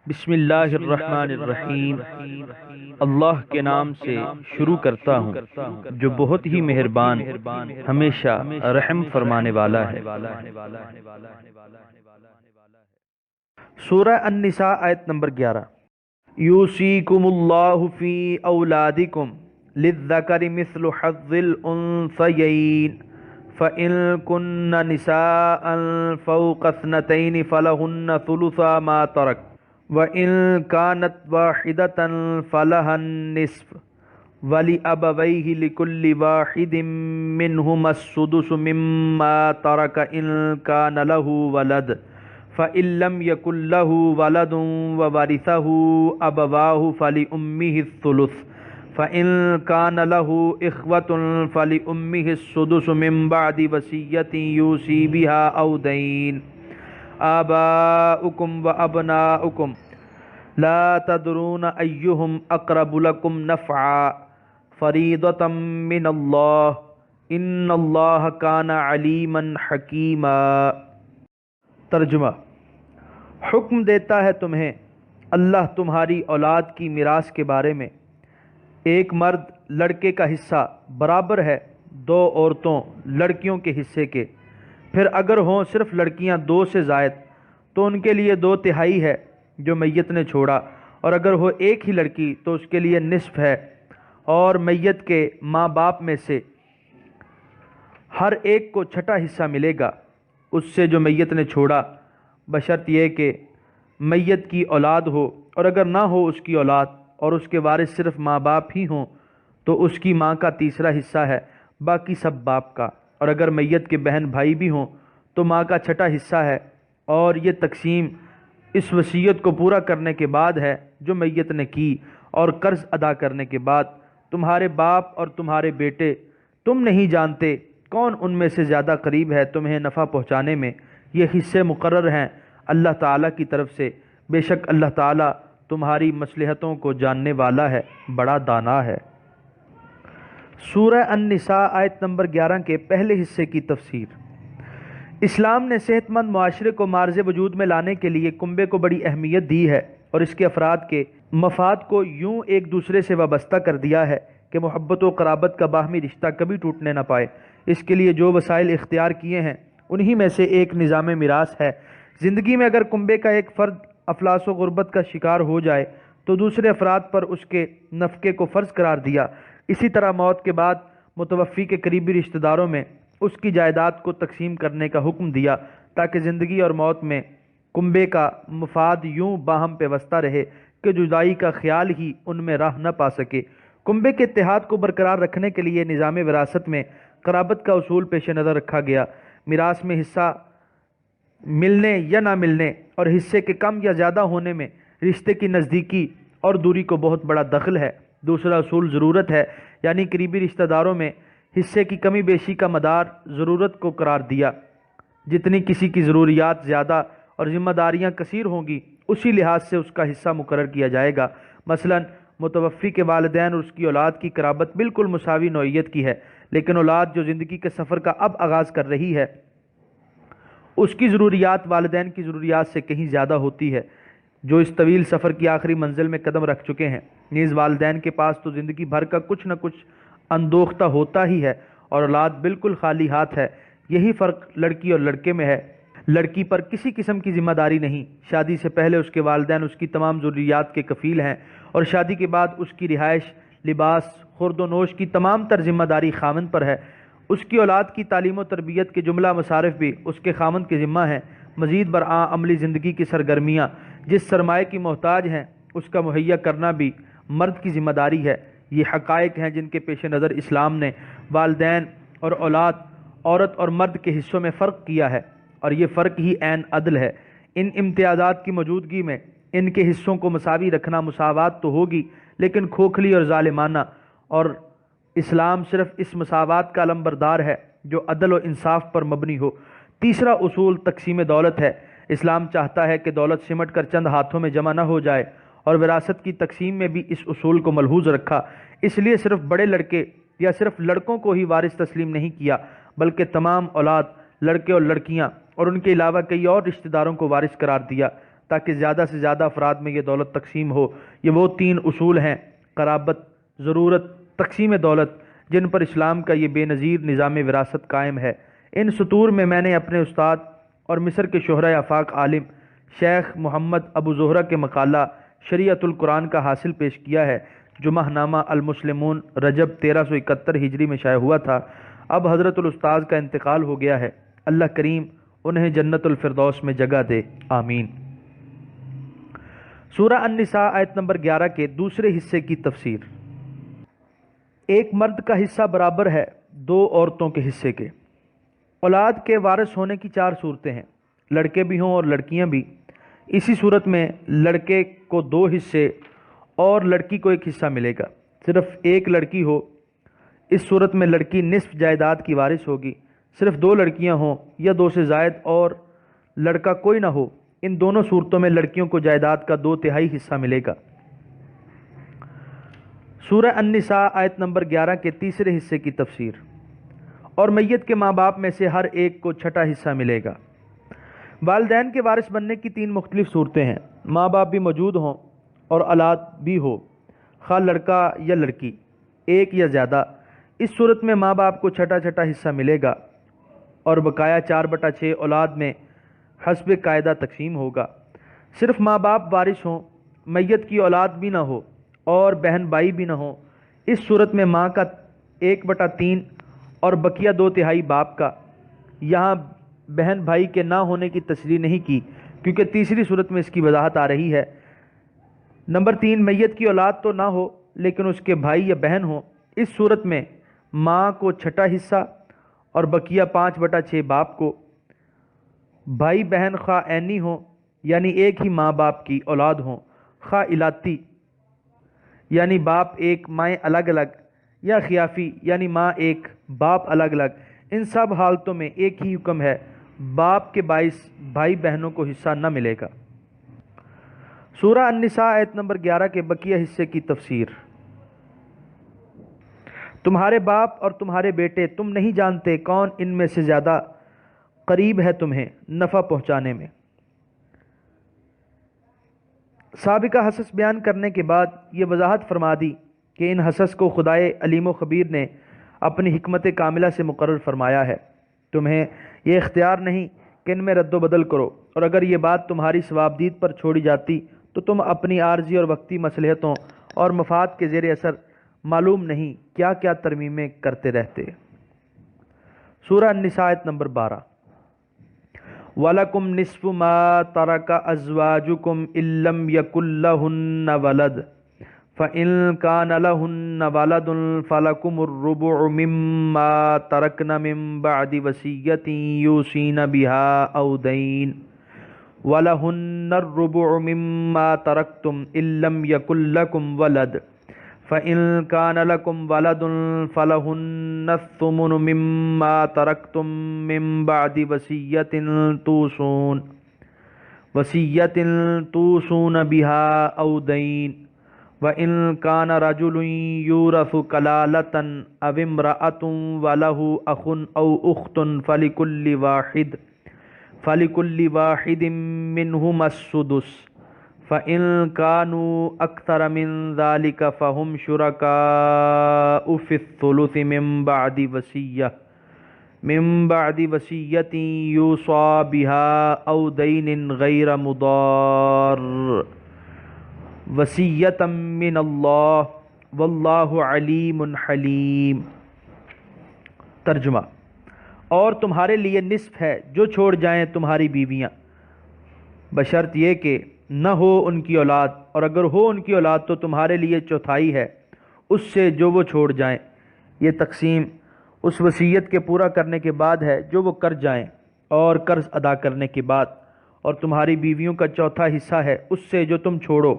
بسم اللہ الرحمن الرحیم۔ اللہ کے نام سے شروع کرتا ہوں جو بہت ہی مہربان ہمیشہ رحم فرمانے والا ہے۔ سورہ النساء آیت نمبر 11۔ یوصیکم اللہ فی اولادکم للذکر مثل حظ الانثیین فَإِن كُنَّ نِسَاءً فَوْقَ اثْنَتَيْنِ فَلَهُنَّ ثُلُثَا مَا تَرَكَ وَإِن كَانَتْ وَاحِدَةً فَلَهَا النِّصْفُ وَلِأَبَوَيْهِ لِكُلِّ وَاحِدٍ مِّنْهُمَا السُّدُسُ مِمَّا تَرَكَ إِن كَانَ لَهُ وَلَدٌ فَإِن لَّمْ يَكُن لَّهُ وَلَدٌ وَوَرِثَهُ أَبَوَاهُ فَلِأُمِّهِ الثُّلُثُ فَإِن كَانَ لَهُ إِخْوَةٌ فَلِأُمِّهِ السُّدُسُ مِن بَعْدِ وَصِيَّةٍ يُوصِي بِهَا أَوْ دَيْنٍ آباؤكم وأبناؤكم لا تدرون أيهم أقرب لكم نفعا فريضة من الله إن الله كان عليما حكيما۔ ترجمہ: حکم دیتا ہے تمہیں اللہ تمہاری اولاد کی میراث کے بارے میں، ایک مرد لڑکے کا حصہ برابر ہے دو عورتوں لڑکیوں کے حصے کے، پھر اگر ہوں صرف لڑکیاں دو سے زائد تو ان کے لیے 2/3 ہے جو میت نے چھوڑا، اور اگر ہو ایک ہی لڑکی تو اس کے لیے نصف ہے، اور میت کے ماں باپ میں سے ہر ایک کو چھٹا حصہ ملے گا اس سے جو میت نے چھوڑا، بشرط یہ کہ میت کی اولاد ہو، اور اگر نہ ہو اس کی اولاد اور اس کے وارث صرف ماں باپ ہی ہوں تو اس کی ماں کا تیسرا حصہ ہے، باقی سب باپ کا، اور اگر میت کے بہن بھائی بھی ہوں تو ماں کا چھٹا حصہ ہے، اور یہ تقسیم اس وصیت کو پورا کرنے کے بعد ہے جو میت نے کی، اور قرض ادا کرنے کے بعد۔ تمہارے باپ اور تمہارے بیٹے، تم نہیں جانتے کون ان میں سے زیادہ قریب ہے تمہیں نفع پہنچانے میں، یہ حصے مقرر ہیں اللہ تعالیٰ کی طرف سے، بے شک اللہ تعالیٰ تمہاری مصلحتوں کو جاننے والا ہے، بڑا دانا ہے۔ سورہ النساء آیت نمبر 11 کے پہلے حصے کی تفسیر۔ اسلام نے صحت مند معاشرے کو معرض وجود میں لانے کے لیے کنبے کو بڑی اہمیت دی ہے، اور اس کے افراد کے مفاد کو یوں ایک دوسرے سے وابستہ کر دیا ہے کہ محبت و قرابت کا باہمی رشتہ کبھی ٹوٹنے نہ پائے۔ اس کے لیے جو وسائل اختیار کیے ہیں انہی میں سے ایک نظام میراث ہے۔ زندگی میں اگر کنبے کا ایک فرد افلاس و غربت کا شکار ہو جائے تو دوسرے افراد پر اس کے نفقے کو فرض قرار دیا، اسی طرح موت کے بعد متوفی کے قریبی رشتہ داروں میں اس کی جائیداد کو تقسیم کرنے کا حکم دیا، تاکہ زندگی اور موت میں کنبے کا مفاد یوں باہم پیوستہ رہے کہ جدائی کا خیال ہی ان میں راہ نہ پا سکے۔ کنبے کے اتحاد کو برقرار رکھنے کے لیے نظام وراثت میں قرابت کا اصول پیش نظر رکھا گیا۔ میراث میں حصہ ملنے یا نہ ملنے اور حصے کے کم یا زیادہ ہونے میں رشتے کی نزدیکی اور دوری کو بہت بڑا دخل ہے۔ دوسرا اصول ضرورت ہے، یعنی قریبی رشتہ داروں میں حصے کی کمی بیشی کا مدار ضرورت کو قرار دیا۔ جتنی کسی کی ضروریات زیادہ اور ذمہ داریاں کثیر ہوں گی، اسی لحاظ سے اس کا حصہ مقرر کیا جائے گا۔ مثلا متوفی کے والدین اور اس کی اولاد کی قرابت بالکل مساوی نوعیت کی ہے، لیکن اولاد جو زندگی کے سفر کا اب آغاز کر رہی ہے اس کی ضروریات والدین کی ضروریات سے کہیں زیادہ ہوتی ہے، جو اس طویل سفر کی آخری منزل میں قدم رکھ چکے ہیں۔ نیز والدین کے پاس تو زندگی بھر کا کچھ نہ کچھ اندوختہ ہوتا ہی ہے، اور اولاد بالکل خالی ہاتھ ہے۔ یہی فرق لڑکی اور لڑکے میں ہے۔ لڑکی پر کسی قسم کی ذمہ داری نہیں، شادی سے پہلے اس کے والدین اس کی تمام ضروریات کے کفیل ہیں، اور شادی کے بعد اس کی رہائش، لباس، خورد و نوش کی تمام تر ذمہ داری خاوند پر ہے۔ اس کی اولاد کی تعلیم و تربیت کے جملہ مصارف بھی اس کے خاوند کے ذمہ ہیں۔ مزید برآں عملی زندگی کی سرگرمیاں جس سرمایہ کی محتاج ہیں اس کا مہیا کرنا بھی مرد کی ذمہ داری ہے۔ یہ حقائق ہیں جن کے پیش نظر اسلام نے والدین اور اولاد، عورت اور مرد کے حصوں میں فرق کیا ہے، اور یہ فرق ہی عین عدل ہے۔ ان امتیازات کی موجودگی میں ان کے حصوں کو مساوی رکھنا مساوات تو ہوگی، لیکن کھوکھلی اور ظالمانہ، اور اسلام صرف اس مساوات کا علمبردار ہے جو عدل و انصاف پر مبنی ہو۔ تیسرا اصول تقسیم دولت ہے۔ اسلام چاہتا ہے کہ دولت سمٹ کر چند ہاتھوں میں جمع نہ ہو جائے، اور وراثت کی تقسیم میں بھی اس اصول کو ملحوظ رکھا۔ اس لیے صرف بڑے لڑکے یا صرف لڑکوں کو ہی وارث تسلیم نہیں کیا، بلکہ تمام اولاد، لڑکے اور لڑکیاں اور ان کے علاوہ کئی اور رشتہ داروں کو وارث قرار دیا، تاکہ زیادہ سے زیادہ افراد میں یہ دولت تقسیم ہو۔ یہ وہ 3 اصول ہیں، قرابت، ضرورت، تقسیم دولت، جن پر اسلام کا یہ بے نظیر نظام وراثت قائم ہے۔ ان سطور میں میں نے اپنے استاد اور مصر کے شہرۂ آفاق عالم شیخ محمد ابو زہرہ کے مقالہ شریعت القرآن کا حاصل پیش کیا ہے، جو ماہنامہ المسلمون رجب 1371 ہجری میں شائع ہوا تھا۔ اب حضرت الاستاذ کا انتقال ہو گیا ہے، اللہ کریم انہیں جنت الفردوس میں جگہ دے، آمین۔ سورہ النساء آیت نمبر 11 کے دوسرے حصے کی تفسیر۔ ایک مرد کا حصہ برابر ہے 2 عورتوں کے حصے کے۔ اولاد کے وارث ہونے کی 4 صورتیں ہیں، لڑکے بھی ہوں اور لڑکیاں بھی۔ اسی صورت میں لڑکے کو 2 حصے اور لڑکی کو 1 حصہ ملے گا۔ صرف ایک لڑکی ہو، اس صورت میں لڑکی نصف جائیداد کی وارث ہوگی۔ صرف 2 لڑکیاں ہوں یا 2 سے زائد اور لڑکا کوئی نہ ہو، ان دونوں صورتوں میں لڑکیوں کو جائیداد کا 2/3 حصہ ملے گا۔ سورہ النساء آیت نمبر 11 کے تیسرے حصے کی تفسیر۔ اور میت کے ماں باپ میں سے ہر ایک کو 6واں حصہ ملے گا۔ والدین کے وارث بننے کی 3 مختلف صورتیں ہیں، ماں باپ بھی موجود ہوں اور اولاد بھی ہو، خواہ لڑکا یا لڑکی، 1 یا زیادہ۔ اس صورت میں ماں باپ کو 6واں حصہ ملے گا اور بقایا 4/6 اولاد میں حسب قاعدہ تقسیم ہوگا۔ صرف ماں باپ وارث ہوں، میت کی اولاد بھی نہ ہو اور بہن بھائی بھی نہ ہو، اس صورت میں ماں کا 1/3 اور بقیہ 2/3 باپ کا۔ یہاں بہن بھائی کے نہ ہونے کی تصریح نہیں کی کیونکہ تیسری صورت میں اس کی وضاحت آ رہی ہے۔ نمبر 3، میت کی اولاد تو نہ ہو لیکن اس کے بھائی یا بہن ہو، اس صورت میں ماں کو 6واں حصہ اور بقیہ 5/6 باپ کو۔ بھائی بہن خواہ عینی ہوں یعنی ایک ہی ماں باپ کی اولاد ہوں، خواہ الاتی یعنی باپ ایک مائیں الگ الگ، یا خیافی یعنی ماں ایک باپ الگ الگ، ان سب حالتوں میں ایک ہی حکم ہے، باپ کے باعث بھائی بہنوں کو حصہ نہ ملے گا۔ سورہ النساء آیت نمبر 11 کے بقیہ حصے کی تفسیر۔ تمہارے باپ اور تمہارے بیٹے، تم نہیں جانتے کون ان میں سے زیادہ قریب ہے تمہیں نفع پہنچانے میں۔ سابقہ حصص بیان کرنے کے بعد یہ وضاحت فرما دی کہ ان حصص کو خدائے علیم و خبیر نے اپنی حکمت کاملہ سے مقرر فرمایا ہے۔ تمہیں یہ اختیار نہیں کہ ان میں رد و بدل کرو، اور اگر یہ بات تمہاری ثوابدید پر چھوڑی جاتی تو تم اپنی عارضی اور وقتی مصلحتوں اور مفاد کے زیر اثر معلوم نہیں کیا کیا ترمیمیں کرتے رہتے۔ سورہ النساء آیت نمبر 12۔ وَلَكُمْ نِصْفُ مَا تَرَكَ أَزْوَاجُكُمْ إِن لَّمْ يَكُن لَّهُنَّ وَلَدٌ فَإِن كَانَ لَهُنَّ وَلَدٌ فَلَكُمُ الرُّبُعُ مِمَّا تَرَكْنَ مِن بَعْدِ وَصِيَّةٍ يُوصِينَ بِهَا أَوْ دَيْنٍ وَلَهُنَّ الرُّبُعُ مِمَّا تَرَكْتُمْ إِن لَّمْ يَكُن لَّكُمْ وَلَدٌ فَإِن كَانَ لَكُمْ وَلَدٌ فَلَهُنَّ الثُّمُنُ مِمَّا تَرَكْتُم مِّن بَعْدِ وَصِيَّةٍ تُوصُونَ بِهَا أَوْ دَيْنٍ وَإِن كَانَ رَجُلٌ يُورَثُ كَلَالَةً أَوِ امْرَأَةٌ وَلَهُ أَخٌ أَوْ أُخْتٌ فَلِكُلِّ وَاحِدٍ مِّنْهُمَا السُّدُسُ فَإِن كَانُوا أَكْثَرَ مِن ذَلِكَ فَهُمْ شُرَكَاءُ فِي الثُّلُثِ مِن بَعْدِ وَصِيَّةٍ يُوصَىٰ بِهَا أَوْ دَيْنٍ غَيْرَ مُضَارٍّ وَصِيَّةً مِّنَ اللَّهِ وَاللَّهُ عَلِيمٌ حَلِيمٌ۔ ترجمہ۔ اور تمہارے لیے نصف ہے جو چھوڑ جائیں تمہاری بیویاں، بشرط یہ کہ نہ ہو ان کی اولاد، اور اگر ہو ان کی اولاد تو تمہارے لیے چوتھائی ہے اس سے جو وہ چھوڑ جائیں۔ یہ تقسیم اس وصیت کے پورا کرنے کے بعد ہے جو وہ کر جائیں اور قرض ادا کرنے کے بعد، اور تمہاری بیویوں کا چوتھا حصہ ہے اس سے جو تم چھوڑو،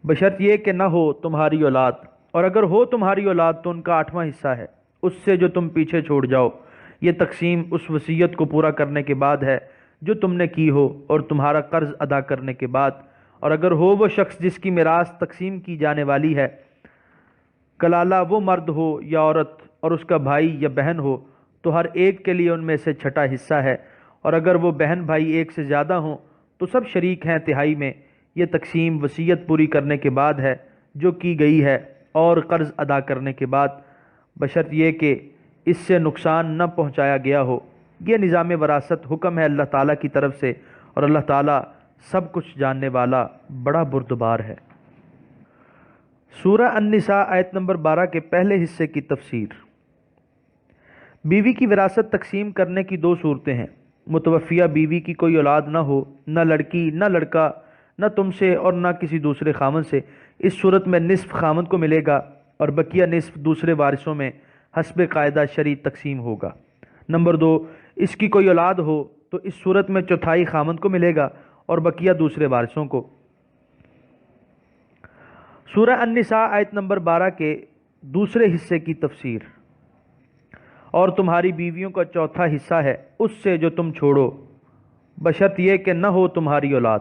بشرط یہ کہ نہ ہو تمہاری اولاد، اور اگر ہو تمہاری اولاد تو ان کا 8واں حصہ ہے اس سے جو تم پیچھے چھوڑ جاؤ۔ یہ تقسیم اس وصیت کو پورا کرنے کے بعد ہے جو تم نے کی ہو اور تمہارا قرض ادا کرنے کے بعد، اور اگر ہو وہ شخص جس کی میراث تقسیم کی جانے والی ہے، کلالہ وہ مرد ہو یا عورت، اور اس کا بھائی یا بہن ہو، تو ہر ایک کے لیے ان میں سے 6واں حصہ ہے، اور اگر وہ بہن بھائی ایک سے زیادہ ہوں تو سب شریک ہیں تہائی میں۔ یہ تقسیم وصیت پوری کرنے کے بعد ہے جو کی گئی ہے، اور قرض ادا کرنے کے بعد، بشرط یہ کہ اس سے نقصان نہ پہنچایا گیا ہو۔ یہ نظام وراثت حکم ہے اللہ تعالیٰ کی طرف سے، اور اللہ تعالیٰ سب کچھ جاننے والا بڑا بردبار ہے۔ سورہ النساء آیت نمبر 12 کے پہلے حصے کی تفسیر۔ بیوی کی وراثت تقسیم کرنے کی دو صورتیں ہیں۔ متوفیہ بیوی کی کوئی اولاد نہ ہو، نہ لڑکی نہ لڑکا، نہ تم سے اور نہ کسی دوسرے خامن سے۔ اس صورت میں نصف خامن کو ملے گا اور بقیہ نصف دوسرے وارثوں میں حسب قاعدہ شرعی تقسیم ہوگا۔ نمبر 2، اس کی کوئی اولاد ہو تو اس صورت میں چوتھائی خامن کو ملے گا اور بقیہ دوسرے وارثوں کو۔ سورہ النساء آیت نمبر 12 کے دوسرے حصے کی تفسیر۔ اور تمہاری بیویوں کا چوتھا حصہ ہے اس سے جو تم چھوڑو، بشرط یہ کہ نہ ہو تمہاری اولاد۔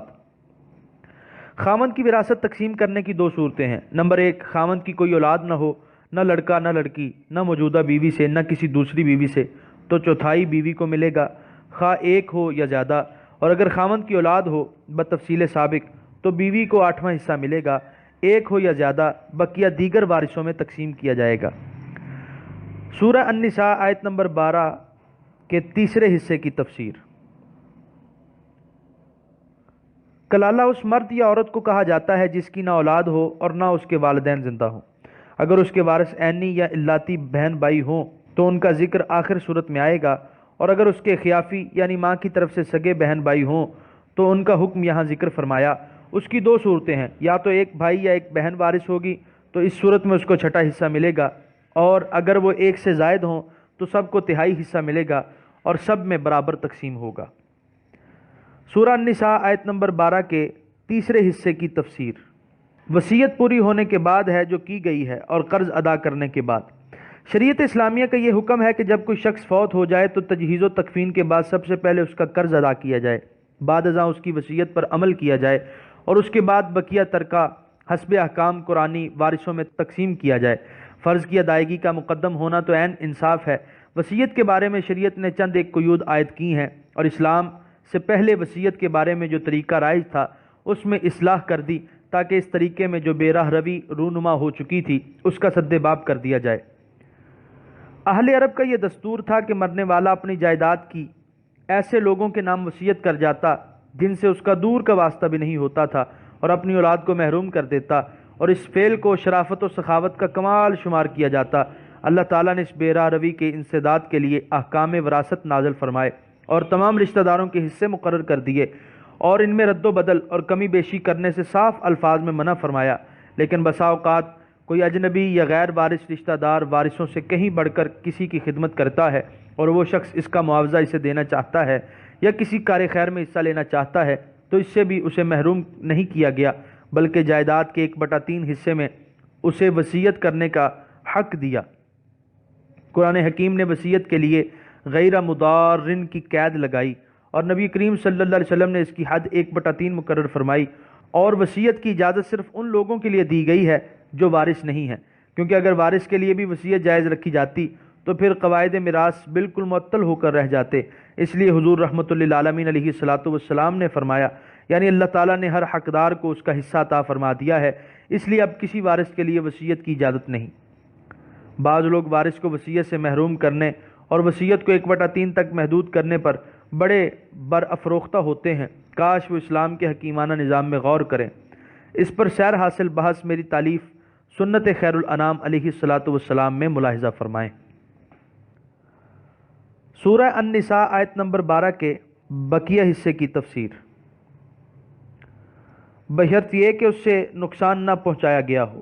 خامند کی وراثت تقسیم کرنے کی دو صورتیں ہیں۔ نمبر 1، خامند کی کوئی اولاد نہ ہو، نہ لڑکا نہ لڑکی، نہ موجودہ بیوی سے نہ کسی دوسری بیوی سے، تو چوتھائی بیوی کو ملے گا، خواہ ایک ہو یا زیادہ۔ اور اگر خامند کی اولاد ہو بتفصیل سابق تو بیوی کو 8واں حصہ ملے گا، ایک ہو یا زیادہ، بقیہ دیگر وارثوں میں تقسیم کیا جائے گا۔ سورہ النساء آیت نمبر 12 کے تیسرے حصے کی تفسیر۔ کلالہ اس مرد یا عورت کو کہا جاتا ہے جس کی نہ اولاد ہو اور نہ اس کے والدین زندہ ہوں۔ اگر اس کے وارث عینی یا الاتی بہن بھائی ہوں تو ان کا ذکر آخر صورت میں آئے گا، اور اگر اس کے خیافی یعنی ماں کی طرف سے سگے بہن بھائی ہوں تو ان کا حکم یہاں ذکر فرمایا۔ اس کی دو صورتیں ہیں، یا تو ایک بھائی یا ایک بہن وارث ہوگی تو اس صورت میں اس کو چھٹا حصہ ملے گا، اور اگر وہ ایک سے زائد ہوں تو سب کو تہائی حصہ ملے گا اور سب میں برابر تقسیم ہوگا۔ سورہ النساء آیت نمبر 12 کے تیسرے حصے کی تفسیر۔ وصیت پوری ہونے کے بعد ہے جو کی گئی ہے، اور قرض ادا کرنے کے بعد۔ شریعت اسلامیہ کا یہ حکم ہے کہ جب کوئی شخص فوت ہو جائے تو تجہیز و تکفین کے بعد سب سے پہلے اس کا قرض ادا کیا جائے، بعد ازاں اس کی وصیت پر عمل کیا جائے، اور اس کے بعد بقیہ ترکہ حسب احکام قرآنی وارثوں میں تقسیم کیا جائے۔ فرض کی ادائیگی کا مقدم ہونا تو عین انصاف ہے۔ وصیت کے بارے میں شریعت نے چند ایک قیود عائد کی ہیں، اور اسلام سے پہلے وصیت کے بارے میں جو طریقہ رائج تھا اس میں اصلاح کر دی، تاکہ اس طریقے میں جو بے راہ روی رونما ہو چکی تھی اس کا سد باب کر دیا جائے۔ اہل عرب کا یہ دستور تھا کہ مرنے والا اپنی جائیداد کی ایسے لوگوں کے نام وصیت کر جاتا جن سے اس کا دور کا واسطہ بھی نہیں ہوتا تھا، اور اپنی اولاد کو محروم کر دیتا، اور اس فعل کو شرافت و سخاوت کا کمال شمار کیا جاتا۔ اللہ تعالیٰ نے اس بے راہ روی کے انسداد کے لیے احکام وراثت نازل فرمائے اور تمام رشتہ داروں کے حصے مقرر کر دیے، اور ان میں رد و بدل اور کمی بیشی کرنے سے صاف الفاظ میں منع فرمایا۔ لیکن بسا اوقات کوئی اجنبی یا غیر وارث رشتہ دار وارثوں سے کہیں بڑھ کر کسی کی خدمت کرتا ہے، اور وہ شخص اس کا معاوضہ اسے دینا چاہتا ہے یا کسی کار خیر میں حصہ لینا چاہتا ہے تو اس سے بھی اسے محروم نہیں کیا گیا، بلکہ جائیداد کے 1/3 حصے میں اسے وصیت کرنے کا حق دیا۔ قرآن حکیم نے وصیت کے لیے غیر مضارن کی قید لگائی، اور نبی کریم صلی اللہ علیہ وسلم نے اس کی حد 1/3 مقرر فرمائی، اور وصیت کی اجازت صرف ان لوگوں کے لیے دی گئی ہے جو وارث نہیں ہیں، کیونکہ اگر وارث کے لیے بھی وصیت جائز رکھی جاتی تو پھر قواعد میراث بالکل معطل ہو کر رہ جاتے۔ اس لیے حضور رحمۃ للعالمین علیہ الصلاۃ والسلام نے فرمایا، یعنی اللہ تعالیٰ نے ہر حقدار کو اس کا حصہ عطا فرما دیا ہے، اس لیے اب کسی وارث کے لیے وصیت کی اجازت نہیں۔ بعض لوگ وارث کو وصیت سے محروم کرنے اور وصیت کو 1/3 تک محدود کرنے پر بڑے برافروختہ ہوتے ہیں۔ کاش وہ اسلام کے حکیمانہ نظام میں غور کریں۔ اس پر سیر حاصل بحث میری تالیف سنت خیر الانام علیہ الصلاۃ والسلام میں ملاحظہ فرمائیں۔ سورہ النساء آیت نمبر 12 کے بقیہ حصے کی تفسیر۔ بشرط یہ کہ اس سے نقصان نہ پہنچایا گیا ہو۔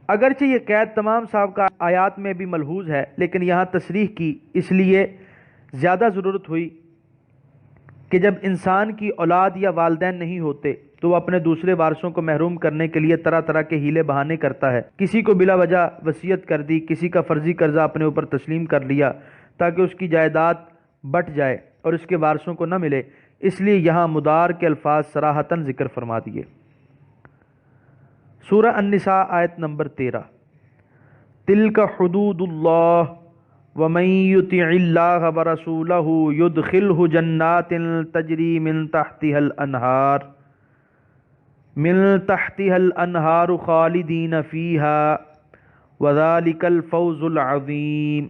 اگرچہ یہ قید تمام سابقہ آیات میں بھی ملحوظ ہے، لیکن یہاں تصریح کی اس لیے زیادہ ضرورت ہوئی کہ جب انسان کی اولاد یا والدین نہیں ہوتے تو وہ اپنے دوسرے وارثوں کو محروم کرنے کے لیے طرح طرح کے ہیلے بہانے کرتا ہے۔ کسی کو بلا وجہ وصیت کر دی، کسی کا فرضی قرضہ اپنے اوپر تسلیم کر لیا تاکہ اس کی جائیداد بٹ جائے اور اس کے وارثوں کو نہ ملے، اس لیے یہاں مدار کے الفاظ صراحتاً ذکر فرما دیے۔ سورہ النساء آیت نمبر 13۔ تلک حدود اللہ وَمَن يُطِعِ اللَّهَ وَرَسُولَهُ يُدْخِلْهُ جَنَّاتٍ تَجْرِي مِن تحتها الأنهار خالدین فیہا وذالک الفوز العظیم۔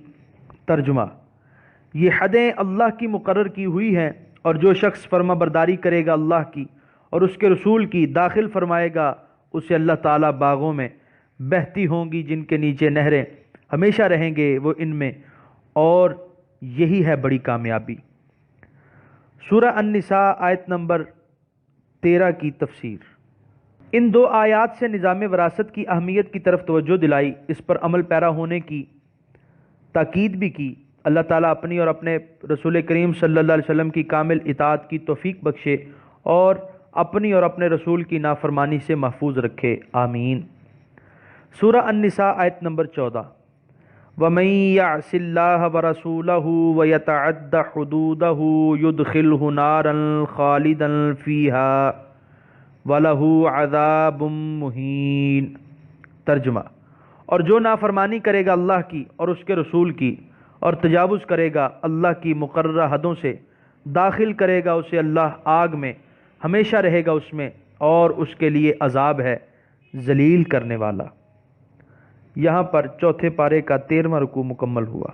ترجمہ: یہ حدیں اللہ کی مقرر کی ہوئی ہیں، اور جو شخص فرما برداری کرے گا اللہ کی اور اس کے رسول کی، داخل فرمائے گا اسے اللہ تعالیٰ باغوں میں بہتی ہوں گی جن کے نیچے نہریں، ہمیشہ رہیں گے وہ ان میں، اور یہی ہے بڑی کامیابی۔ سورہ النساء آیت نمبر 13 کی تفسیر۔ ان دو آیات سے نظام وراثت کی اہمیت کی طرف توجہ دلائی، اس پر عمل پیرا ہونے کی تاکید بھی کی۔ اللہ تعالیٰ اپنی اور اپنے رسول کریم صلی اللہ علیہ وسلم کی کامل اطاعت کی توفیق بخشے اور اپنی اور اپنے رسول کی نافرمانی سے محفوظ رکھے، آمین۔ سورہ النساء آیت نمبر 14۔ وَمَن يَعْصِ اللَّهَ وَرَسُولَهُ وَيَتَعَدَّ حُدُودَهُ يُدْخِلْهُ نَارًا خَالِدًا فِيهَا وَلَهُ عَذَابٌ مُهِينٌ۔ ترجمہ: اور جو نافرمانی کرے گا اللہ کی اور اس کے رسول کی اور تجاوز کرے گا اللہ کی مقررہ حدوں سے، داخل کرے گا اسے اللہ آگ میں، ہمیشہ رہے گا اس میں، اور اس کے لیے عذاب ہے ذلیل کرنے والا۔ یہاں پر چوتھے پارے کا 13واں رکوع مکمل ہوا۔